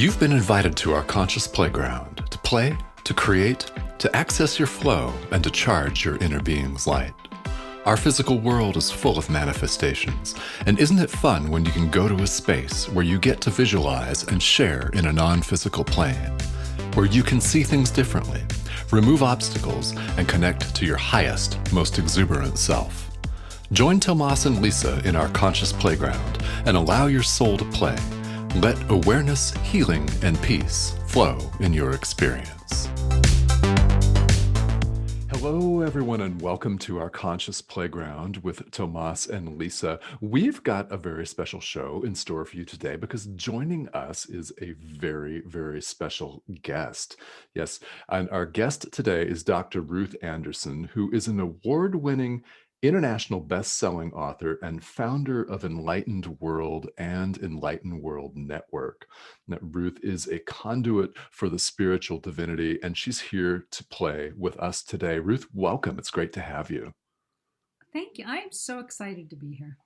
You've been invited to our conscious playground to play, to create, to access your flow, and to charge your inner being's light. Our physical world is full of manifestations, and isn't it fun when you can go to a space where you get to visualize and share in a non-physical plane, where you can see things differently, remove obstacles, and connect to your highest, most exuberant self. Join Tomas and Lisa in our conscious playground and allow your soul to play. Let awareness, healing, and peace flow in your experience. Hello, everyone, and welcome to our conscious playground with Tomas and Lisa. We've got a very special show in store for you today because joining us is a very, very special guest. Yes, and our guest today is Dr. Ruth Anderson, who is an award-winning international best-selling author and founder of Enlightened World and Enlightened World Network. Now, Ruth is a conduit for the spiritual divinity, and she's here to play with us today. Ruth, welcome. It's great to have you. Thank you. I am so excited to be here.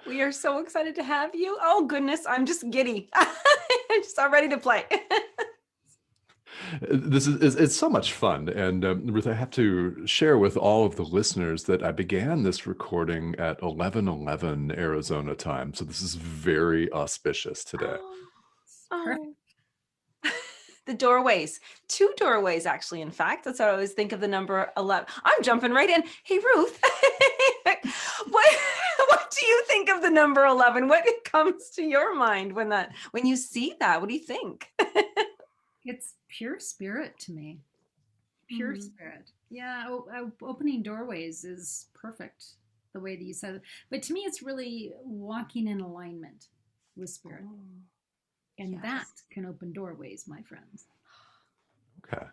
We are so excited to have you. Oh, goodness. I'm just giddy. I'm just all ready to play. This is it's so much fun. And Ruth, I have to share with all of the listeners that I began this recording at 11:11 Arizona time. So this is very auspicious today. Oh. The doorways, 2 doorways, actually. In fact, that's how I always think of the number 11. I'm jumping right in. Hey, Ruth, what do you think of the number 11? What comes to your mind when you see that? What do you think? It's pure spirit to me. Pure spirit. Yeah, opening doorways is perfect the way that you said it. But to me, it's really walking in alignment with spirit. And Yes. that can open doorways, my friends. Okay.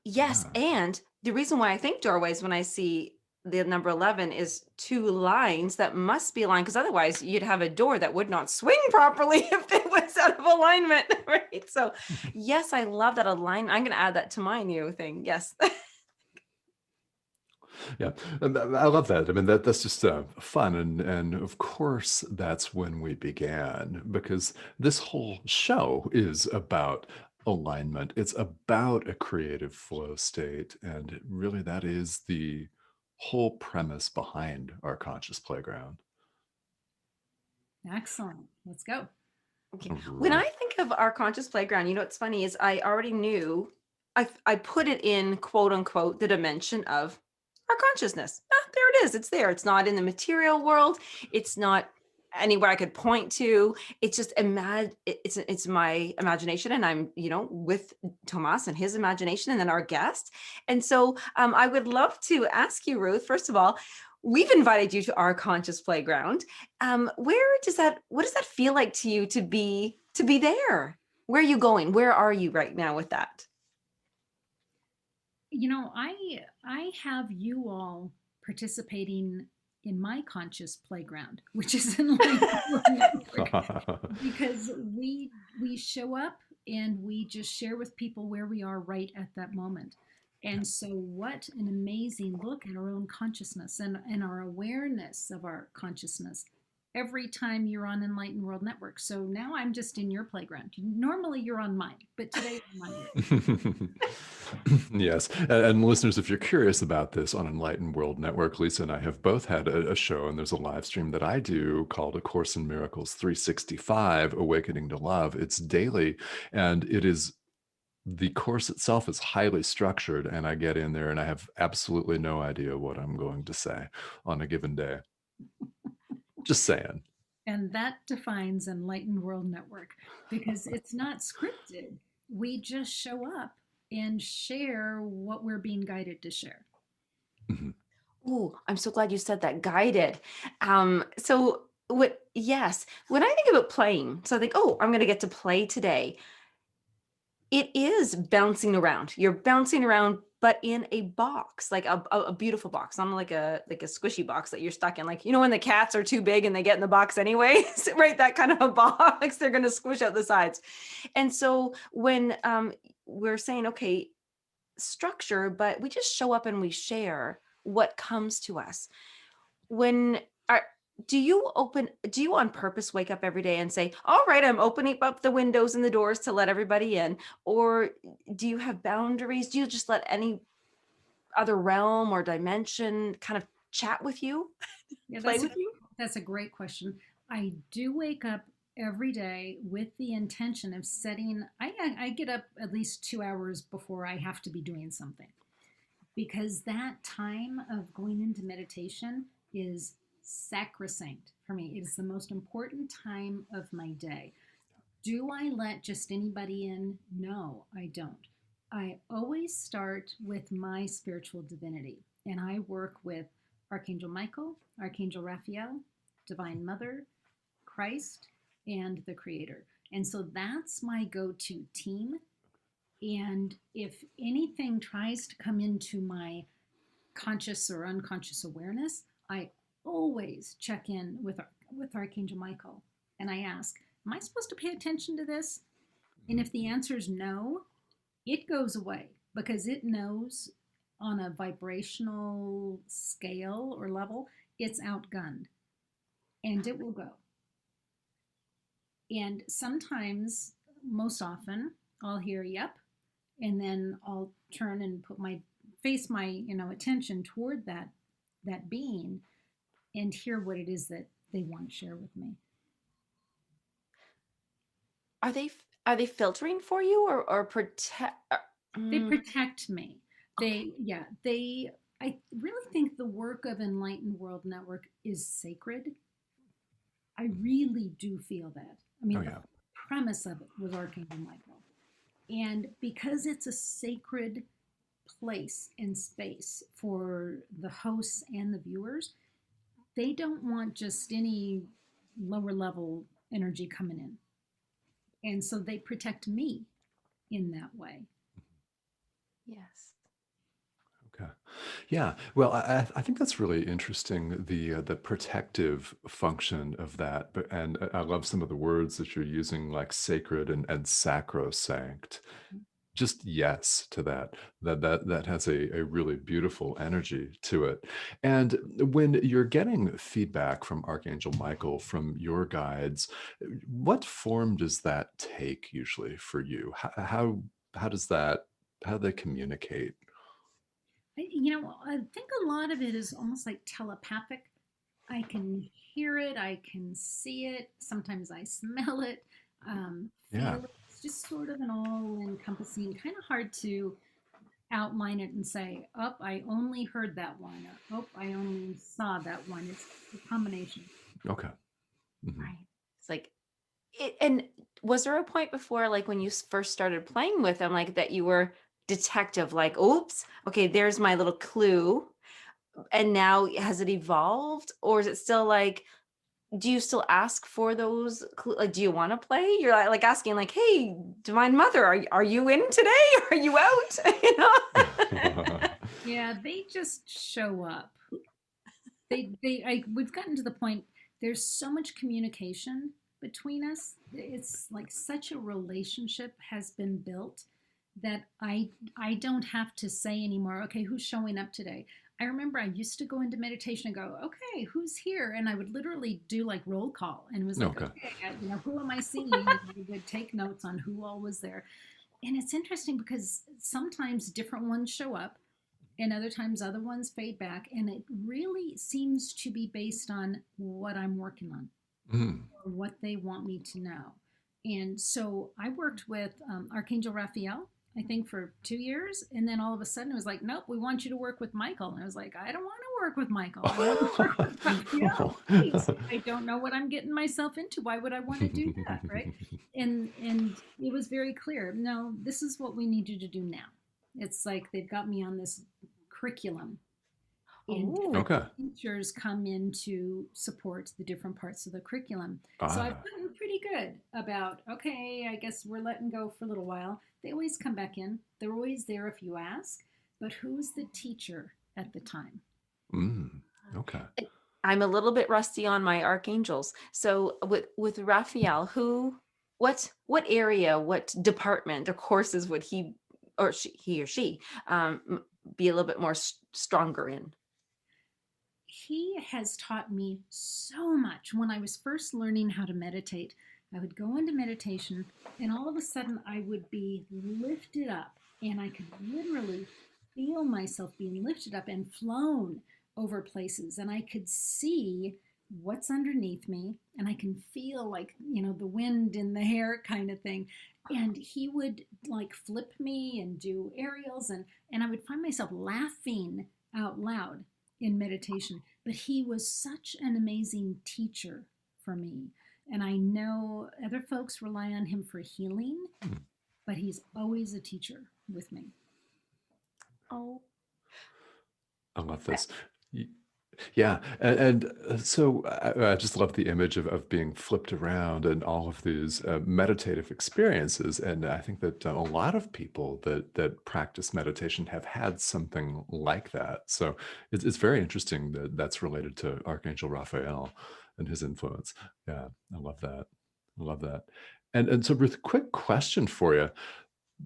Yes, and the reason why I think doorways when I see the number 11 is 2 lines that must be aligned, because otherwise you'd have a door that would not swing properly if it was out of alignment, right? So yes, I love that alignment. I'm going to add that to my new thing. Yes. Yeah, and I love that. I mean, that's just fun, and of course, that's when we began because this whole show is about alignment. It's about a creative flow state, and really, that is the whole premise behind our conscious playground. Excellent. Let's go. Okay. All When right. I think of our conscious playground, you know what's funny is I already knew I put it in quote unquote the dimension of our consciousness. There it is. It's there. It's not in the material world. It's not anywhere I could point to. It's just it's my imagination, and I'm with Tomas and his imagination, and then our guest. And so I would love to ask you, Ruth. First of all, we've invited you to our conscious playground. What does that feel like to you to be there? Where are you going? Where are you right now with that? You know, I have you all participating in my conscious playground, which is Enlightened World Network, because we show up and we just share with people where we are right at that moment. And so what an amazing look at our own consciousness and our awareness of our consciousness every time you're on Enlightened World Network. So now I'm just in your playground. Normally you're on mine, but today I'm on yours. Yes. And listeners, if you're curious about this on Enlightened World Network, Lisa and I have both had a show, and there's a live stream that I do called A Course in Miracles 365, Awakening to Love. It's daily, and the course itself is highly structured, and I get in there and I have absolutely no idea what I'm going to say on a given day. Just saying. And that defines Enlightened World Network because it's not scripted. We just show up and share what we're being guided to share. Mhm. Ooh, I'm so glad you said that, guided. Yes, when I think about playing, so I think, oh, I'm going to get to play today. It is bouncing around. You're bouncing around, but in a box, like a beautiful box, not like a squishy box that you're stuck in. Like, when the cats are too big and they get in the box anyway, right? That kind of a box, they're going to squish out the sides. And so when we're saying, okay, structure, but we just show up and we share what comes to us. When do you on purpose wake up every day and say, all right, I'm opening up the windows and the doors to let everybody in? Or do you have boundaries? Do you just let any other realm or dimension kind of chat with you, Yeah, play with you? that's a great question. I do wake up every day with the intention of setting. I get up at least 2 hours before I have to be doing something, because that time of going into meditation is sacrosanct for me. It is the most important time of my day. Do I let just anybody in? No, I don't. I always start with my spiritual divinity, and I work with Archangel Michael, Archangel Raphael, Divine Mother, Christ, and the Creator. And so that's my go to team. And if anything tries to come into my conscious or unconscious awareness, I always check in with Archangel Michael, and I ask, "Am I supposed to pay attention to this?" And if the answer is no, it goes away, because it knows on a vibrational scale or level it's outgunned, and it will go. And sometimes, most often, I'll hear "yep," and then I'll turn and put my face my attention toward that being, and hear what it is that they want to share with me. Are they filtering for you or protect? They protect me. They I really think the work of Enlightened World Network is sacred. I really do feel that. I Oh mean, the yeah. premise of it was Archangel Michael. And because it's a sacred place and space for the hosts and the viewers, they don't want just any lower level energy coming in. And so they protect me in that way. Yes. Okay. Yeah. Well, I think that's really interesting, the protective function of that. But and I love some of the words that you're using, like sacred and sacrosanct. Just yes to that. That has a really beautiful energy to it. And when you're getting feedback from Archangel Michael, from your guides, what form does that take usually for you? How does that how do they communicate? I think a lot of it is almost like telepathic. I can hear it, I can see it, sometimes I smell it, Yeah. feel it. It's just sort of an all encompassing, kind of hard to outline it and say, oh, I only heard that one, or oh, I only saw that one. It's a combination. Okay. Mhm. Right. It's like and was there a point before, like when you first started playing with them, like that you were detective, like, oops, okay, there's my little clue. And now has it evolved? Or is it still like, do you still ask for those like, do you want to play? You're like asking like, hey, Divine Mother, are you in today? Are you out? You know? Yeah, they just show up. We've gotten to the point, there's so much communication between us. It's like such a relationship has been built that I don't have to say anymore, okay, who's showing up today? I remember I used to go into meditation and go, okay, who's here? And I would literally do like roll call, and it was like, Okay. okay, who am I seeing? And I would take notes on who all was there. And it's interesting because sometimes different ones show up, and other times other ones fade back, and it really seems to be based on what I'm working on Mm. or what they want me to know. And so I worked with Archangel Raphael, I think, for 2 years. And then all of a sudden it was like, nope, we want you to work with Michael. And I was like, I don't want to work with Michael. I want to work with Raphael. Please. I don't know what I'm getting myself into. Why would I want to do that? Right. And it was very clear. No, this is what we need you to do now. It's like they've got me on this curriculum, and different Oh, Okay. teachers come in to support the different parts of the curriculum. So I've Ah. gotten pretty good about, okay, I guess we're letting go for a little while. They always come back in. They're always there if you ask, but who's the teacher at the time? Mm. Okay. and I'm a little bit rusty on my archangels. So with Raphael, what area, what department or courses would he or she be a little bit more stronger in? he has taught me so much. When I was first learning how to meditate, I would go into meditation, and all of a sudden I would be lifted up, and I could literally feel myself being lifted up and flown over places, and I could see what's underneath me, and I can feel, like, the wind in the hair kind of thing. And he would like flip me and do aerials, and I would find myself laughing out loud in meditation. But he was such an amazing teacher for me. And I know other folks rely on him for healing, but he's always a teacher with me. Oh, I love this. Yeah, and so I just love the image of being flipped around and all of these meditative experiences. And I think that a lot of people that practice meditation have had something like that. So it's very interesting that that's related to Archangel Raphael and his influence. Yeah, I love that. I love that. And so, Ruth, quick question for you,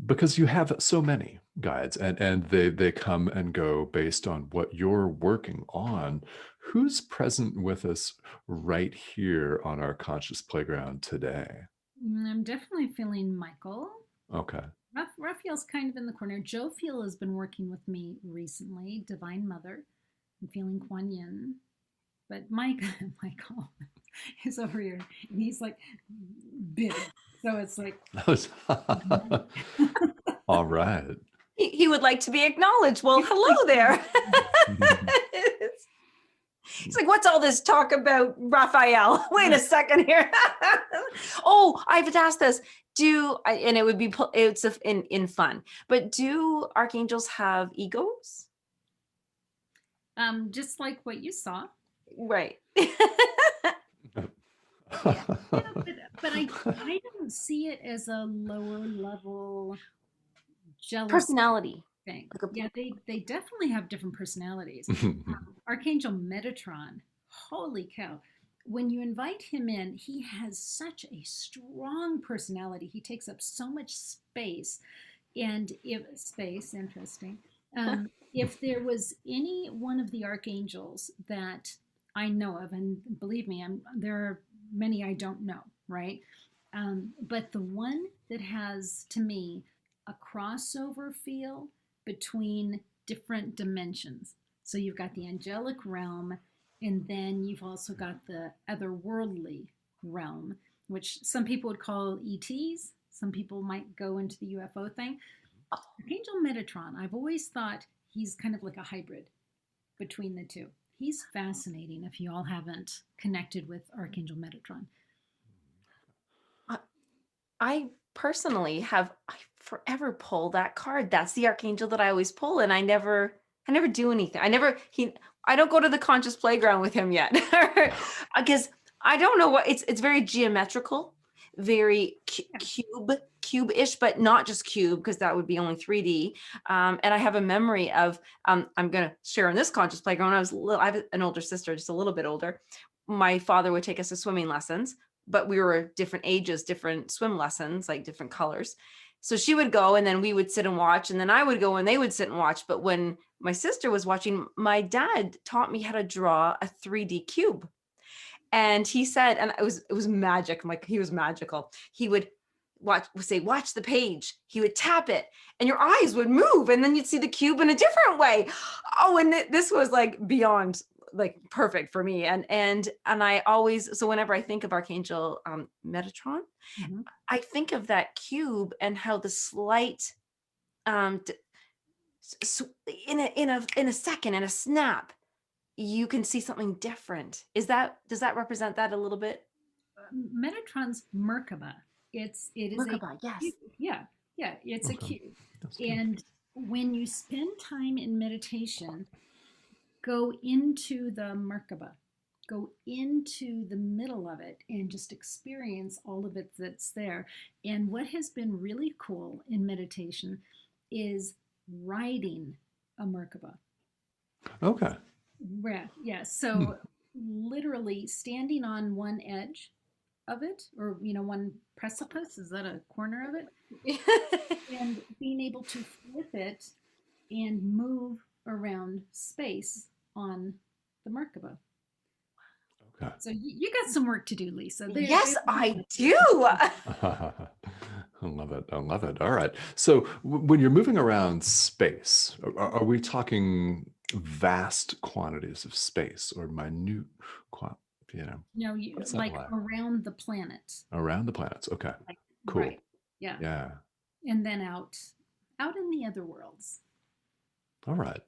because you have so many guides and they come and go based on what you're working on. Who's present with us right here on our conscious playground today? I'm definitely feeling Michael. Okay. Raphael's kind of in the corner. Joe Feel has been working with me recently. Divine Mother. I'm feeling Kuan Yin. But Michael is over here, and he's like big. So it's like, All right. he would like to be acknowledged. Well, hello there. He's like, what's all this talk about Raphael? Wait a second here. Oh, I've asked this. And it would be, it's in fun, but do archangels have egos? just like what you saw. Right. Yeah, but I don't see it as a lower level jealous Personality. thing. Yeah, they definitely have different personalities. Archangel Metatron, holy cow. When you invite him in, he has such a strong personality. He takes up so much space. And if space, interesting. If there was any one of the archangels that I know of, and believe me, there are many I don't know, right? But the one that has, to me, a crossover feel between different dimensions. So you've got the angelic realm, and then you've also got the otherworldly realm, which some people would call ETs. Some people might go into the UFO thing. Archangel Metatron, I've always thought he's kind of like a hybrid between the two. He's fascinating if you all haven't connected with Archangel Metatron. I personally I forever pull that card. That's the archangel that I always pull, and I never do anything. I don't go to the conscious playground with him yet, because I don't know what it's very geometrical, very cube-ish, but not just cube, because that would be only 3D. And I have a memory of, I'm going to share in this conscious playground. When I was little, I have an older sister, just a little bit older. My father would take us to swimming lessons, but we were different ages, different swim lessons, like different colors. So she would go, and then we would sit and watch, and then I would go and they would sit and watch. But when my sister was watching, my dad taught me how to draw a 3D cube. And he said, and it was magic. I'm like, he was magical. He would say, watch the page. He would tap it and your eyes would move, and then you'd see the cube in a different way. Oh, and this was like beyond like perfect for me. And I always, so whenever I think of Archangel Metatron, I think of that cube and how the slight, in a second, in a snap, you can see something different. Does that represent that a little bit? Metatron's Merkaba. It is Merkaba, yes. Yeah, it's a cube. And when you spend time in meditation, go into the Merkaba, go into the middle of it, and just experience all of it that's there. And what has been really cool in meditation is riding a Merkaba. Okay. Yeah. So literally standing on one edge of it, or one precipice, is that a corner of it? And being able to flip it and move around space on the Merkaba. Okay. So you got some work to do, Lisa. Yes, I do. I love it. I love it. All right. So when you're moving around space, are we talking vast quantities of space or minute, qua- you know, No, you what's that like like? around the planet. Around the planets. Okay. Like, Cool. right. Yeah. Yeah. And then out in the other worlds. All right.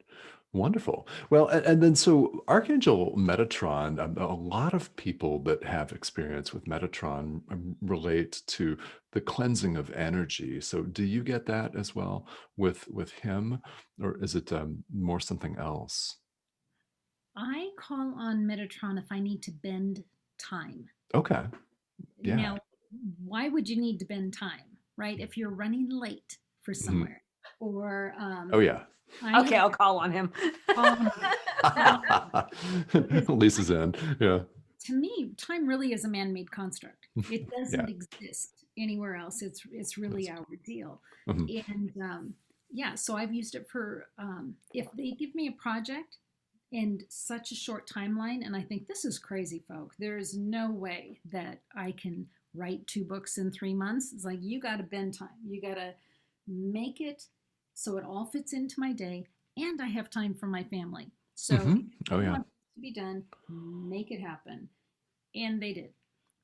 Wonderful. Well, and then so Archangel Metatron, a lot of people that have experience with Metatron relate to the cleansing of energy. So do you get that as well with him, or is it more something else? I call on Metatron if I need to bend time. Okay. Yeah. Now, why would you need to bend time, right? If you're running late for Mhm. somewhere, or Oh yeah. I Okay, have I'll call on him. call on Metatron because Lisa's in. Yeah. to me, time really is a man-made construct. It Yeah. doesn't exist anywhere else. It's really That's, our deal, mhm. and yeah. So I've used it for if they give me a project in such a short timeline, and I think this is crazy, folk. There is no way that I can write 2 books in 3 months. It's like you got to bend time. You got to make it so it all fits into my day, and I have time for my family. So if Oh you yeah. want it to be done, make it happen, and they did.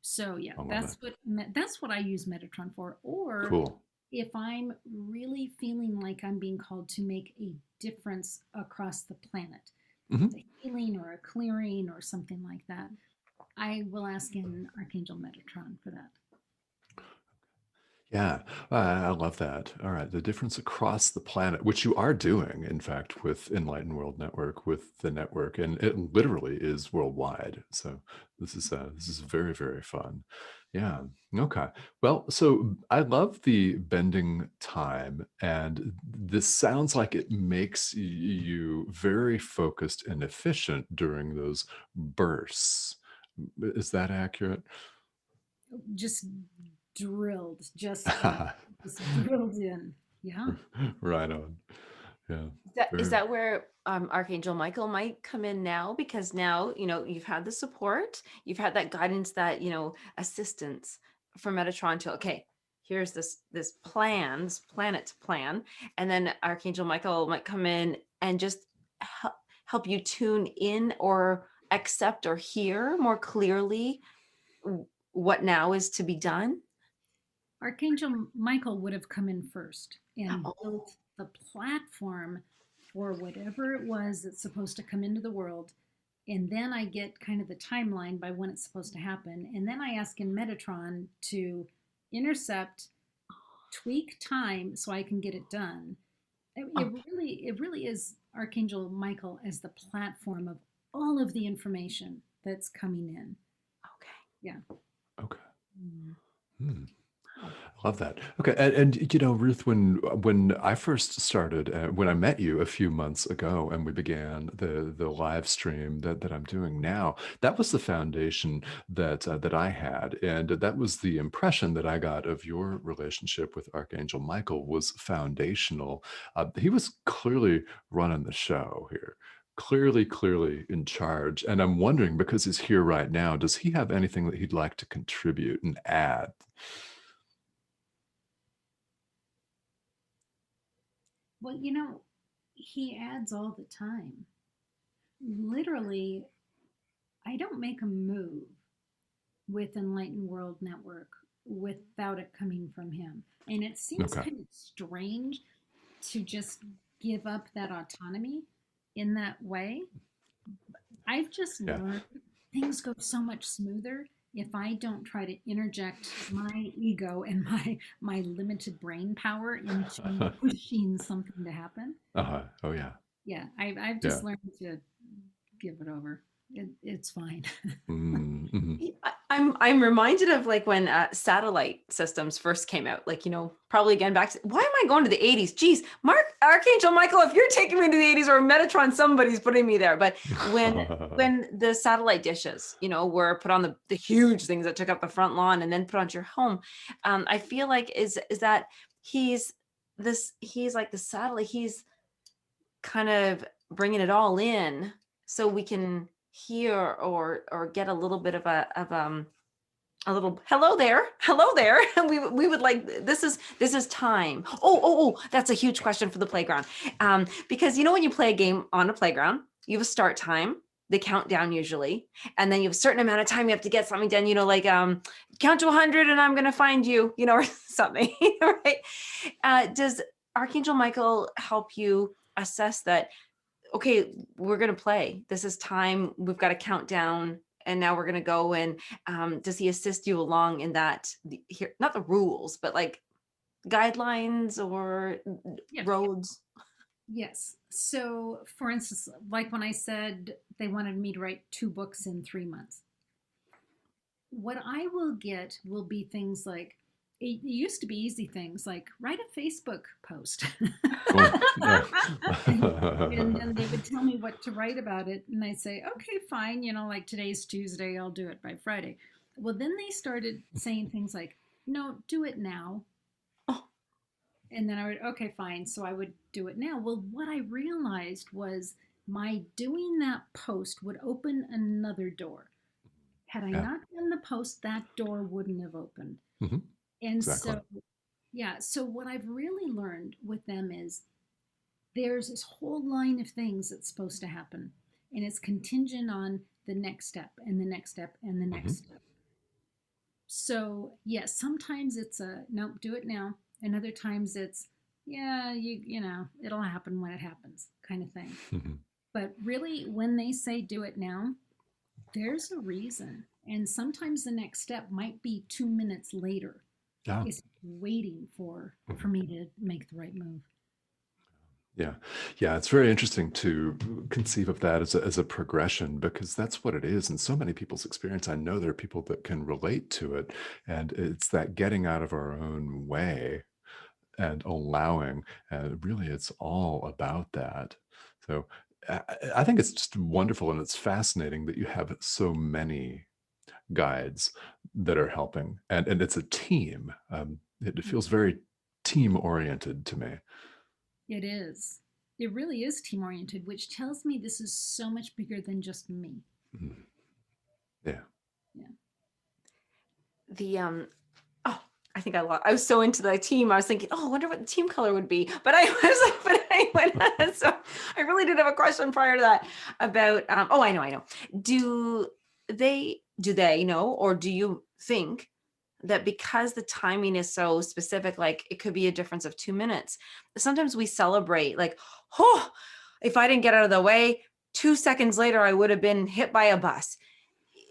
So yeah, I love it. that's what I use Metatron for. Or Cool. if I'm really feeling like I'm being called to make a difference across the planet, if Mhm. it's a healing or a clearing or something like that, I will ask in Archangel Metatron for that. Yeah, I love that. All right, the difference across the planet, which you are doing, in fact, with Enlightened World Network, with the network, and it literally is worldwide. So this is very, very fun. Yeah. Okay. Well, so I love the bending time, and this sounds like it makes you very focused and efficient during those bursts. Is that accurate? Just drilled, just drilled in. Yeah. Right on. Yeah. Is Very. that where Archangel Michael might come in now? Because now, you've had the support, you've had that guidance, that, assistance from Metatron to, okay, here's this planet to plan. And then Archangel Michael might come in and just help you tune in or accept or hear more clearly what now is to be done. Archangel Michael would have come in first and Oh, built the platform for whatever it was that's supposed to come into the world. And then I get kind of the timeline by when it's supposed to happen. And then I ask in Metatron to intercept, tweak time so I can get it done. okay. It really is Archangel Michael as the platform of all of the information that's coming in. Yeah. Okay. Mm. Hmm. Oh, Love that. Okay, and Ruth, when I first started, when I met you a few months ago, and we began the live stream that I'm doing now, that was the foundation that I had, and that was the impression that I got of your relationship with Archangel Michael was foundational. He was clearly running the show here. Clearly in charge. And I'm wondering, because he's here right now, does he have anything that he'd like to contribute and add? well, he adds all the time. Literally, I don't make a move with Enlightened World Network without it coming from him. And it seems Okay. kind of strange to just give up that autonomy in that way. I've just Yeah. learned things go so much smoother if I don't try to interject my ego and my limited brain power into pushing something to happen. Uh-huh. Oh yeah. Yeah, I've Yeah. just learned to give it over. It's fine. Mm-hmm. I'm reminded of like when satellite systems first came out, like, probably again back to, why am I going to the 80s? Geez, Archangel Michael, if you're taking me to the 80s, or Metatron, somebody's putting me there. But when the satellite dishes, were put on the huge things that took up the front lawn and then put onto your home, I feel like is that he's he's like the satellite, he's kind of bringing it all in so we can hear or get a little bit of a little hello there. And we would like, this is time. Oh, that's a huge question for the playground. Because when you play a game on a playground, you have a start time, they count down usually, and then you have a certain amount of time you have to get something done, like count to 100 and I'm gonna find you, or something. Right? Does Archangel Michael help you assess that, okay, we're going to play, this is time, we've got to count down, and now we're going to go, and does he assist you along in that, here, not the rules, but like guidelines or Yes. roads? Yes. So, for instance, like when I said they wanted me to write 2 books in 3 months, what I will get will be things like, it used to be easy things like write a Facebook post. Oh, And then they would tell me what to write about it. And I'd say, okay, fine. Like today's Tuesday, I'll do it by Friday. Well, then they started saying things like, no, do it now. Oh. And then I would, okay, fine. So I would do it now. Well, what I realized was my doing that post would open another door. Had I Yeah. not done the post, that door wouldn't have opened. Mhm. And Exactly. so, yeah. So what I've really learned with them is there's this whole line of things that's supposed to happen, and it's contingent on the next step and the next step and the next Mhm. step. So yes, sometimes it's a nope, do it now, and other times it's yeah, it'll happen when it happens kind of thing. Mhm. But really, when they say do it now, there's a reason, and sometimes the next step might be 2 minutes later. Yeah. It's waiting for me to make the right move. Yeah. Yeah. It's very interesting to conceive of that as a progression, because that's what it is in so many people's experience. I know there are people that can relate to it. And it's that getting out of our own way and allowing. Really, it's all about that. So I think it's just wonderful and it's fascinating that you have so many guides that are helping. And it's a team. It feels very team oriented to me. It is. It really is team oriented, which tells me this is so much bigger than just me. Mhm. Yeah. Yeah. The oh, I think I was so into the team, I was thinking, oh, I wonder what the team color would be, but I was like, but anyway, so I really did have a question prior to that about oh, I know, do they know, or do you think that because the timing is so specific, like it could be a difference of 2 minutes, sometimes we celebrate like, oh, if I didn't get out of the way 2 seconds later I would have been hit by a bus,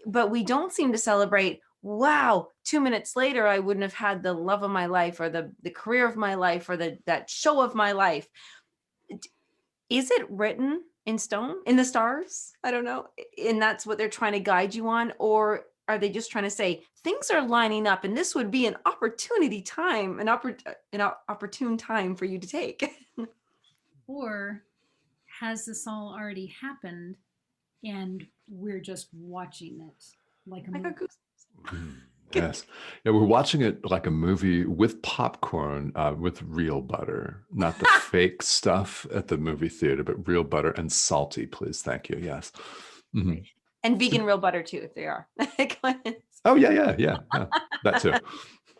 but we don't seem to celebrate, wow, 2 minutes later I wouldn't have had the love of my life, or the career of my life, or that show of my life. Is it written in stone, in the stars? I don't know, and that's what they're trying to guide you on, or are they just trying to say things are lining up and this would be an opportunity time, an opportune time for you to take? Or has this all already happened and we're just watching it like a I got movie? Mm, yes. Yeah, we're watching it like a movie with popcorn, with real butter, not the fake stuff at the movie theater, but real butter and salty, please. Thank you. Yes. Mhm. And vegan real butter too, if they are. Oh, yeah. That too.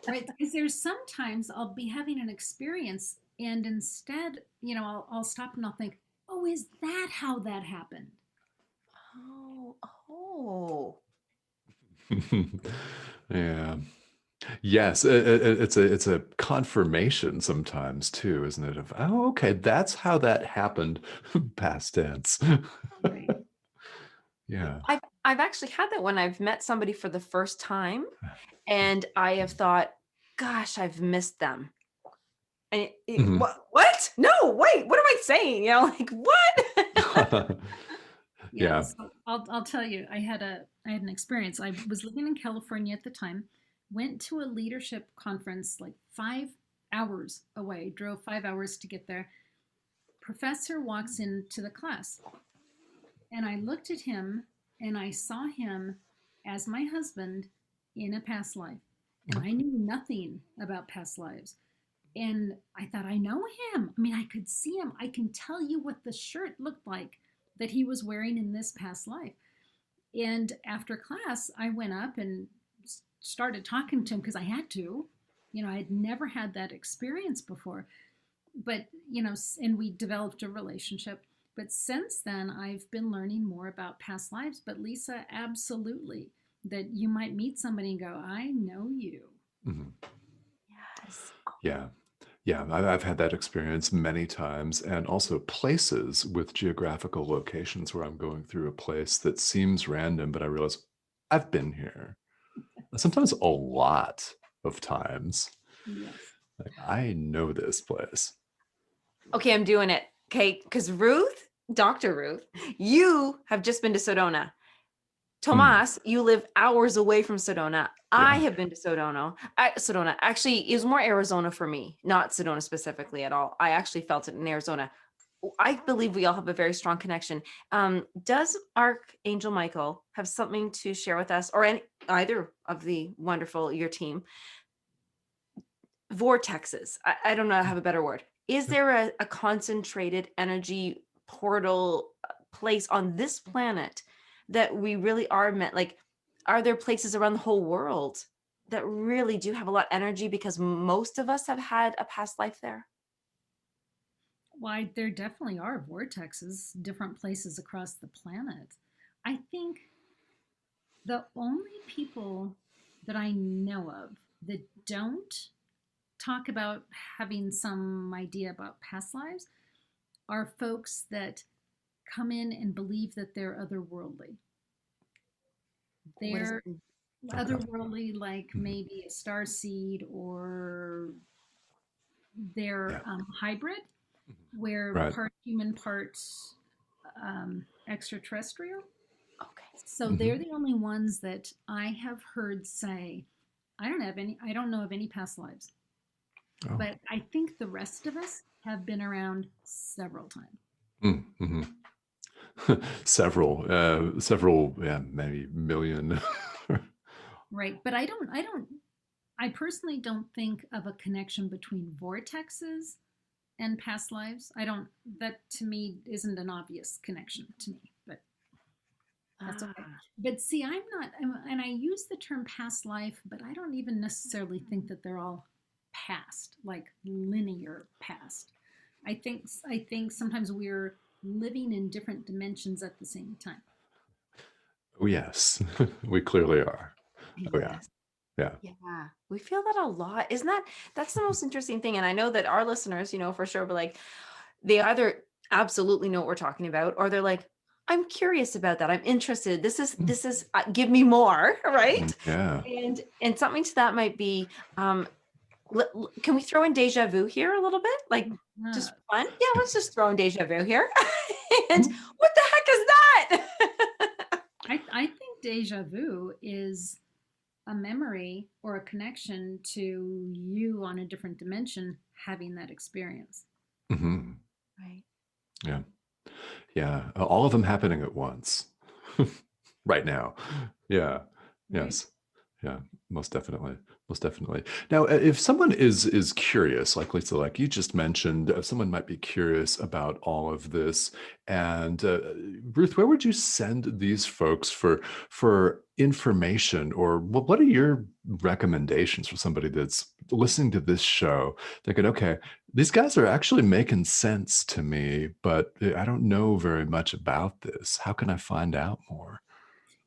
Right? Because there's sometimes I'll be having an experience and instead, I'll stop and I'll think, oh, is that how that happened? Oh. Yeah. Yes, it's a confirmation sometimes too, isn't it? Of, oh, okay, that's how that happened. Past tense. Right. Yeah. I've actually had that when I've met somebody for the first time and I have thought, gosh, I've missed them. And Mhm. what? No, wait, what am I saying? Like what? Yeah, Yeah. so I'll tell you, I had an experience. I was living in California at the time, went to a leadership conference like 5 hours away, drove 5 hours to get there. Professor walks into the class, and I looked at him and I saw him as my husband in a past life. And I knew nothing about past lives. And I thought, I know him. I mean, I could see him. I can tell you what the shirt looked like that he was wearing in this past life. And after class, I went up and started talking to him because I had to. I had never had that experience before. But, and we developed a relationship. But since then, I've been learning more about past lives. But Lisa, absolutely, that you might meet somebody and go, I know you. Mhm. Yes. Yeah. Yeah, I've had that experience many times, and also places with geographical locations where I'm going through a place that seems random, but I realize I've been here. Sometimes a lot of times. Yes. Like, I know this place. Okay, I'm doing it. Okay, because Ruth, Dr. Ruth, you have just been to Sedona. Mm, Tomas, you live hours away from Sedona. I yeah. have been to Sedona. Actually, it was more Arizona for me, not Sedona specifically at all. I actually felt it in Arizona. I believe we all have a very strong connection. Does Archangel Michael have something to share with us, or either of the wonderful your team? Vortexes. I don't know. I have a better word. Is there a concentrated energy portal place on this planet that we really are meant? Like, are there places around the whole world that really do have a lot of energy because most of us have had a past life there? Why, there definitely are vortexes, different places across the planet. I think the only people that I know of that don't talk about having some idea about past lives are folks that come in and believe that they're otherworldly. What is it? They're Okay. otherworldly, like Mhm. maybe a star seed, or they're Yeah. hybrid, where Right. part human, part extraterrestrial. Okay. So they're Hmm. the only ones that I have heard say, I don't know of any past lives. Oh. But I think the rest of us have been around several times. Mm-hmm. Several, yeah, maybe million. Right. But I personally don't think of a connection between vortexes and past lives. That to me isn't an obvious connection to me, but that's okay. Ah, But see, I'm not, and I use the term past life, but I don't even necessarily think that they're all past, like linear past. I think sometimes we're living in different dimensions at the same time. Oh, yes, we clearly are. Oh, yeah. yes. Yeah. Yeah, we feel that a lot. Isn't that's the most interesting thing? And I know that our listeners, for sure, but like they either absolutely know what we're talking about, or they're like, I'm curious about that. I'm interested. Mm, This is give me more, right? yeah. And something to that might be, can we throw in deja vu here a little bit? Like Uh, just fun? Yeah, Yeah. let's just throw in deja vu here. And Mhm. what the heck is that? I think deja vu is a memory or a connection to you on a different dimension having that experience. Mhm. Right. Yeah. Yeah. All of them happening at once right now. Yeah. Right. Yes. Yeah. Most definitely. Most definitely. Now, if someone is curious, like Lisa, like you just mentioned, someone might be curious about all of this. And Ruth, where would you send these folks for information, or what are your recommendations for somebody that's listening to this show, thinking, okay, these guys are actually making sense to me, but I don't know very much about this. How can I find out more?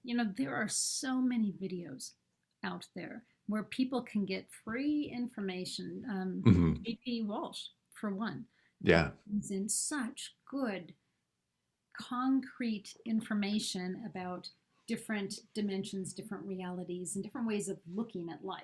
There are so many videos out there where people can get free information. Hmm. JP Walsh, for one, Yeah. brings in such good, concrete information about different dimensions, different realities, and different ways of looking at life.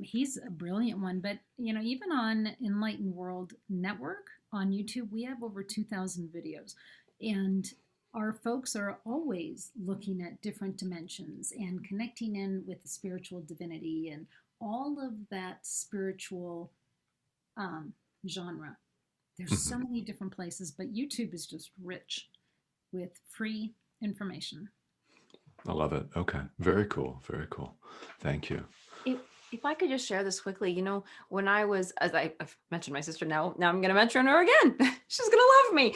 He's a brilliant one. But even on Enlightened World Network on YouTube, we have over 2,000 videos, and our folks are always looking at different dimensions and connecting in with the spiritual divinity and all of that spiritual um, genre. There's so Hmm. many different places, but YouTube is just rich with free information. I love it. Okay. Very cool. Very cool. Thank you. If I could just share this quickly, when I was, as I've mentioned my sister now I'm going to mention her again. She's going to love me.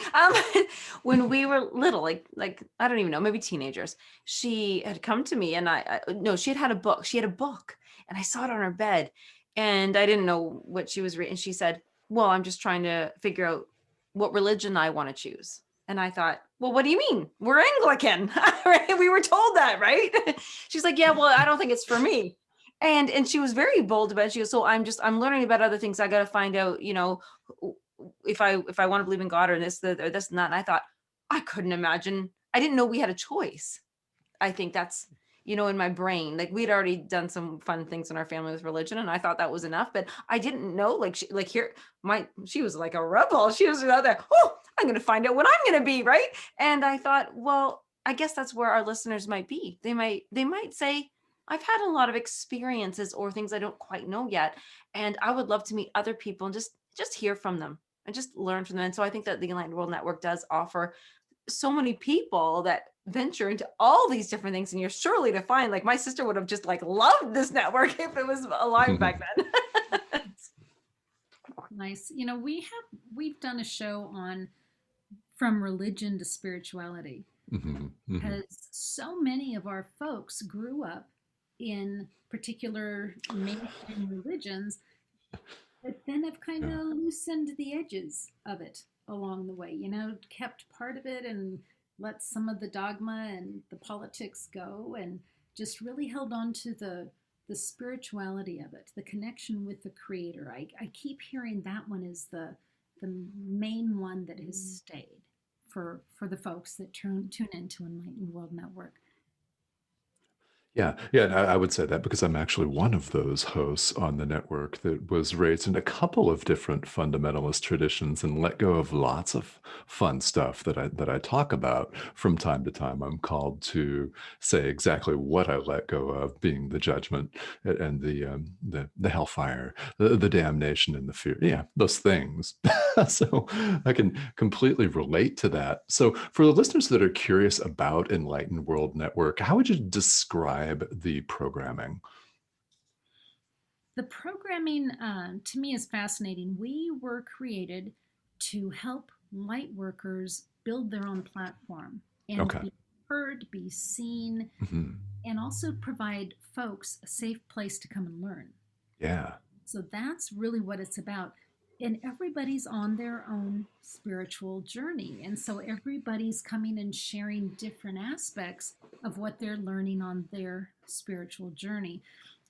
When we were little, like I don't even know, maybe teenagers, she had come to me and no, she had a book. She had a book and I saw it on her bed and I didn't know what she was reading. And she said, well, I'm just trying to figure out what religion I want to choose. And I thought, well, what do you mean? We're Anglican, right? We were told that, right? She's like, yeah, well, I don't think it's for me. And she was very bold about it. She goes, so I'm learning about other things. I got to find out, if I want to believe in God or this, or this and that. And I thought, I couldn't imagine. I didn't know we had a choice. I think that's, in my brain, like we'd already done some fun things in our family with religion. And I thought that was enough, but I didn't know, she was like a rebel. She was out there, oh, I'm going to find out what I'm going to be. Right. And I thought, well, I guess that's where our listeners might be. They might say, I've had a lot of experiences or things I don't quite know yet. And I would love to meet other people and just hear from them and just learn from them. And so I think that the Enlightened World Network does offer so many people that venture into all these different things. And you're surely to find, like my sister would have just like loved this network if it was alive back then. Nice. We've done a show on from religion to spirituality because so many of our folks grew up in particular mainstream religions, but then have kind of loosened the edges of it along the way, kept part of it and let some of the dogma and the politics go and just really held on to the spirituality of it, the connection with the creator. I keep hearing that one is the main one that has stayed for the folks that tune into Enlightened World Network. Yeah, yeah, and I would say that because I'm actually one of those hosts on the network that was raised in a couple of different fundamentalist traditions and let go of lots of fun stuff that I talk about from time to time. I'm called to say exactly what I let go of, being the judgment and the hellfire, the damnation, and the fear. Yeah, those things. So I can completely relate to that. So for the listeners that are curious about Enlightened World Network, how would you describe the programming? The programming to me is fascinating. We were created to help light workers build their own platform and Okay. be heard, be seen, Mhm. and also provide folks a safe place to come and learn. Yeah. So that's really what it's about. And everybody's on their own spiritual journey. And so everybody's coming and sharing different aspects of what they're learning on their spiritual journey.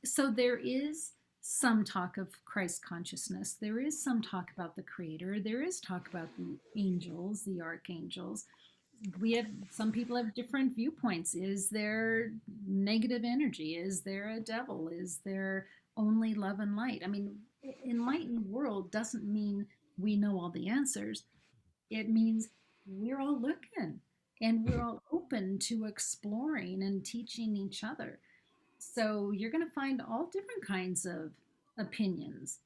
So there is some talk of Christ consciousness. There is some talk about the creator. There is talk about the angels, the archangels. We have some people have different viewpoints. Is there negative energy? Is there a devil? Is there only love and light? I mean, enlightened world doesn't mean we know all the answers. It means we're all looking and we're Mhm. all open to exploring and teaching each other. So you're going to find all different kinds of opinions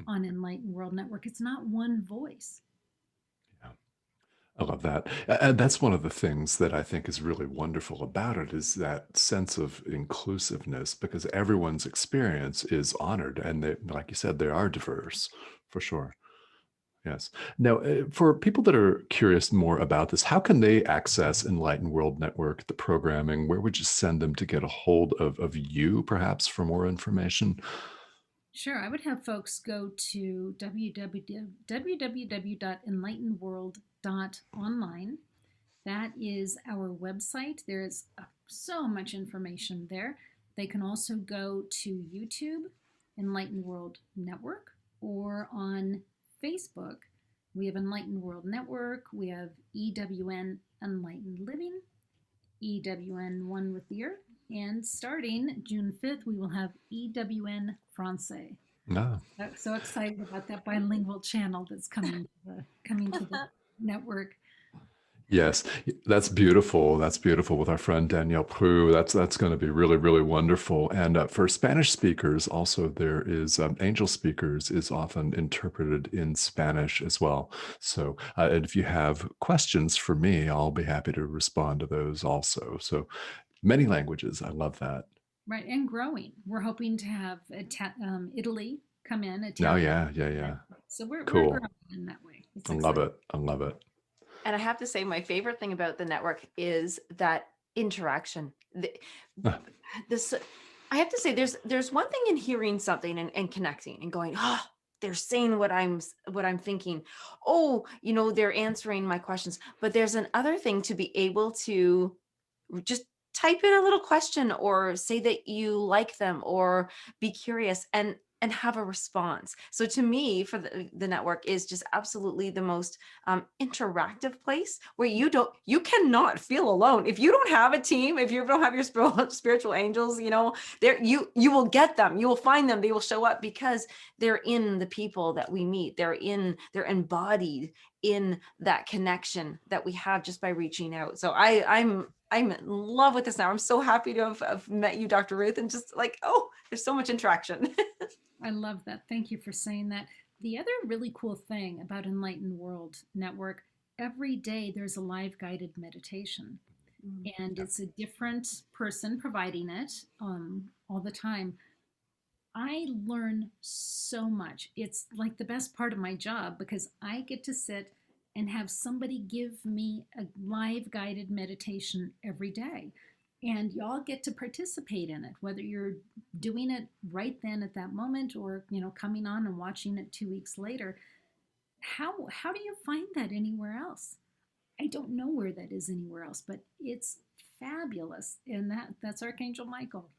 on Enlightened World Network. It's not one voice. Yeah. I love that. And that's one of the things that I think is really wonderful about it is that sense of inclusiveness because everyone's experience is honored and they, like you said, they are diverse for sure. Yes. Now, for people that are curious more about this, how can they access Enlightened World Network, the programming? Where would you send them to get a hold of you, perhaps, for more information? Sure, I would have folks go to www.enlightenedworld.online. That is our website. There is so much information there. They can also go to YouTube, Enlightened World Network, or on Facebook. We have Enlightened World Network, we have EWN Enlightened Living, EWN One with the Earth, and starting June 5th, we will have EWN Francais. Ah. I'm so excited about that bilingual channel that's coming to the network. Yes, that's beautiful. That's beautiful with our friend Danielle Prue. That's going to be really, really wonderful. And for Spanish speakers, also there is Angel Speakers is often interpreted in Spanish as well. So, and if you have questions for me, I'll be happy to respond to those also. So, many languages. I love that. right, and growing. We're hoping to have Italy come in, Oh, Italian. yeah, yeah, yeah. So we're growing Cool. in that way. It's I love exciting. it. I love it. And I have to say, my favorite thing about the network is that interaction. This, I have to say, there's one thing in hearing something and connecting and going, oh, they're saying what I'm thinking. Oh, they're answering my questions. But there's another thing to be able to just type in a little question or say that you like them or be curious and have a response. So to me, for the network is just absolutely the most interactive place where you cannot feel alone. If you don't have a team, if you don't have your spiritual angels, there you will get them, you will find them, they will show up because they're in the people that we meet. They're embodied in that connection that we have just by reaching out. So I'm in love with this now. I'm so happy to have met you, Dr. Ruth, and just like, oh, there's so much interaction. I love that. Thank you for saying that. The other really cool thing about Enlightened World Network, every day there's a live guided meditation, and it's a different person providing it all the time. I learn so much. It's like the best part of my job because I get to sit and have somebody give me a live guided meditation every day. And y'all get to participate in it, whether you're doing it right then at that moment or, coming on and watching it 2 weeks later. How do you find that anywhere else? I don't know where that is anywhere else, but it's fabulous. And that's Archangel Michael.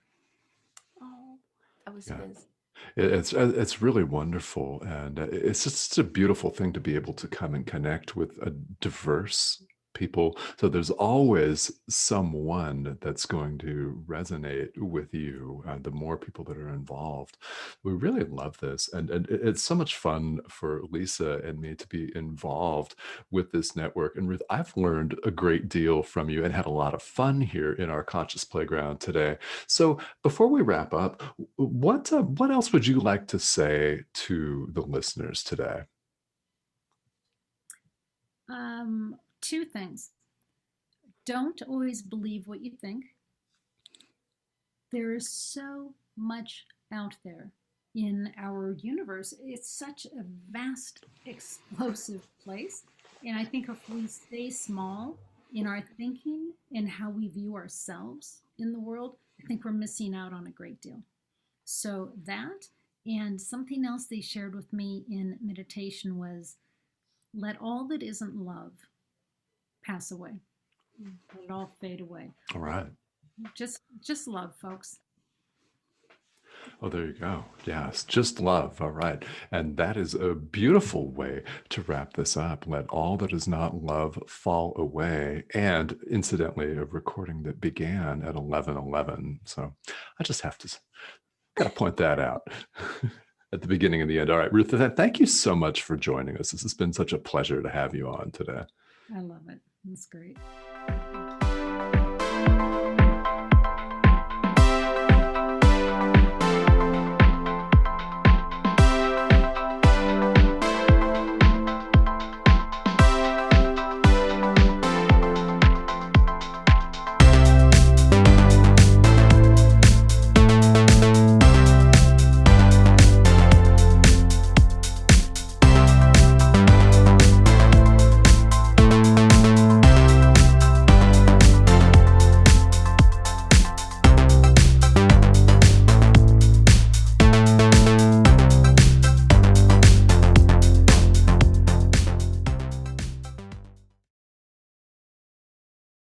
Oh, that was Yeah. his. It's really wonderful, and it's just a beautiful thing to be able to come and connect with a diverse people. So there's always someone that's going to resonate with you. The more people that are involved, we really love this, and it's so much fun for Lisa and me to be involved with this network. And Ruth, I've learned a great deal from you and had a lot of fun here in our Conscious Playground today. So before we wrap up, what else would you like to say to the listeners today? Two things. Don't always believe what you think. There is so much out there in our universe. It's such a vast, explosive place. And I think if we stay small in our thinking and how we view ourselves in the world, I think we're missing out on a great deal. So that, and something else they shared with me in meditation was let all that isn't love pass away. Let it all fade away. All right. Just love, folks. Oh, there you go. Yes, just love. All right. And that is a beautiful way to wrap this up. Let all that is not love fall away. And incidentally, a recording that began at 11:11. So I just have to got to point that out at the beginning and the end. All right, Ruth, thank you so much for joining us. This has been such a pleasure to have you on today. I love it. It's great.